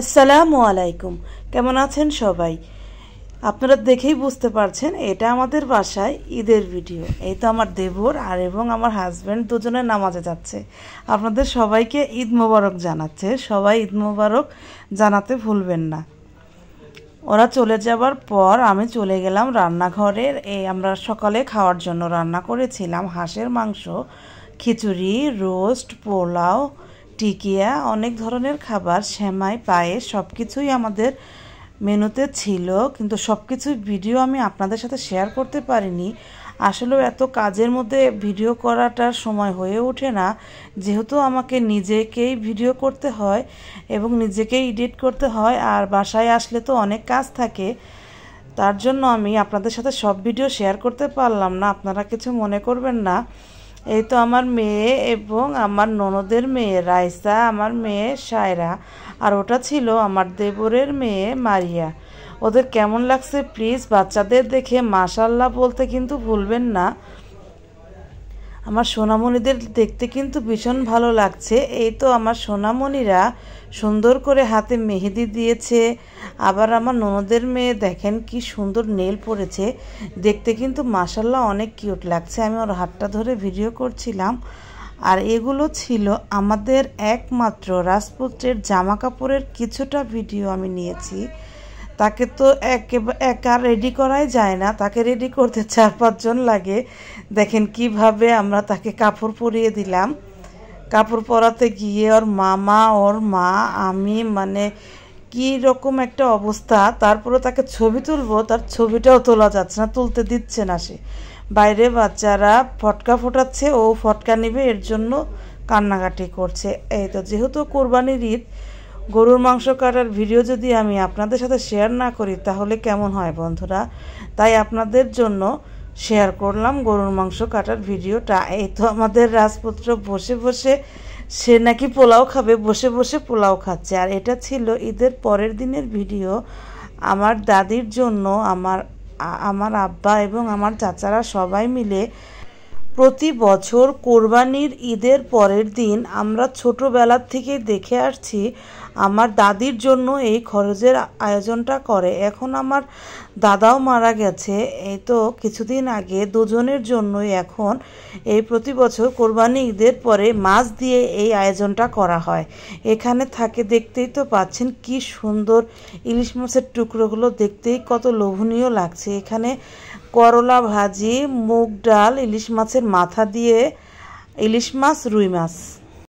আসসালামু আলাইকুম। কেমন আছেন সবাই? আপনারা দেখেই বুঝতে পারছেন এটা আমাদের বাসায় ঈদের ভিডিও। এই তো আমার দেবর আর এবং আমার হাজব্যান্ড দুজনে নামাজে যাচ্ছে। আপনাদের সবাইকে ঈদ মোবারক জানাচ্ছে। সবাই ঈদ মোবারক জানাতে ভুলবেন না। ওরা চলে যাবার পর আমি চলে গেলাম রান্নাঘরের। আমরা সকালে খাওয়ার জন্য রান্না করেছিলাম হাঁসের মাংস, খিচুড়ি, রোস্ট, পোলাও, টিকিয়া, অনেক ধরনের খাবার, সেমাই, পায়েস সব কিছুই আমাদের মেনুতে ছিল। কিন্তু সব কিছুই ভিডিও আমি আপনাদের সাথে শেয়ার করতে পারিনি। আসলেও এত কাজের মধ্যে ভিডিও করাটার সময় হয়ে ওঠে না, যেহেতু আমাকে নিজেকেই ভিডিও করতে হয় এবং নিজেকেই এডিট করতে হয়, আর বাসায় আসলে তো অনেক কাজ থাকে। তার জন্য আমি আপনাদের সাথে সব ভিডিও শেয়ার করতে পারলাম না, আপনারা কিছু মনে করবেন না। এই তো আমার মেয়ে এবং আমার ননদের মেয়ে রাইসা, আমার মেয়ে সায়রা, আর ওটা ছিল আমার দেবরের মেয়ে মারিয়া। ওদের কেমন লাগছে প্লিজ বাচ্চাদের দেখে মাশাল্লাহ বলতে কিন্তু ভুলবেন না। আমার সোনামণিদের দেখতে কিন্তু ভীষণ ভালো লাগছে। এই তো আমার সোনামণিরা সুন্দর করে হাতে মেহেদি দিয়েছে। আবার আমার ননদের মেয়ে দেখেন কি সুন্দর নেল পরেছে, দেখতে কিন্তু মাশাল্লাহ অনেক কিউট লাগছে। আমি ওর হাতটা ধরে ভিডিও করছিলাম। আর এগুলো ছিল আমাদের একমাত্র রাজপুত্রের জামা কাপড়ের কিছুটা ভিডিও আমি নিয়েছি। তাকে তো একা রেডি করাই যায় না, তাকে রেডি করতে 4-5 জন লাগে। দেখেন কিভাবে আমরা তাকে কাপড় পরিয়ে দিলাম। কাপড় পরাতে গিয়ে ওর মামা, ওর মা, আমি কি রকম একটা অবস্থা। তারপরে তাকে ছবি তুলবো, তার ছবিটাও তোলা যাচ্ছে না, তুলতে দিচ্ছে না সে। বাইরে বাচ্চারা ফটকা ফোটাচ্ছে, ও ফটকা নেবে এর জন্য কান্নাকাটি করছে। এই তো যেহেতু কোরবানির ঈদ, গরুর মাংস কাটার ভিডিও যদি আমি আপনাদের সাথে শেয়ার না করি তাহলে কেমন হয় বন্ধুরা? তাই আপনাদের জন্য শেয়ার করলাম গরুর মাংস কাটার ভিডিওটা। এই তো আমাদের রাজপুত্র বসে বসে, সে নাকি পোলাও খাবে, বসে বসে পোলাও খাচ্ছে। আর এটা ছিল ঈদের পরের দিনের ভিডিও। আমার দাদির জন্য আমার আব্বা এবং আমার চাচারা সবাই মিলে প্রতি বছর কোরবানির ঈদের পরের দিন আমরা ছোটোবেলার থেকে দেখে আসছি আমার দাদির জন্য এই খরচের আয়োজনটা করে। এখন আমার দাদাও মারা গেছে, এই তো কিছুদিন আগে, দুজনের জন্যই এখন এই প্রতি বছর কোরবানি ঈদের পরে মাছ দিয়ে এই আয়োজনটা করা হয়। এখানে থাকে, দেখতেই তো পাচ্ছেন কি সুন্দর ইলিশ মাছের টুকরোগুলো, দেখতেই কত লোভনীয় লাগছে। এখানে করলা ভাজি, মুগ ডাল, ইলিশ মাছের মাথা দিয়ে ইলিশ মাছ, রুই মাছ।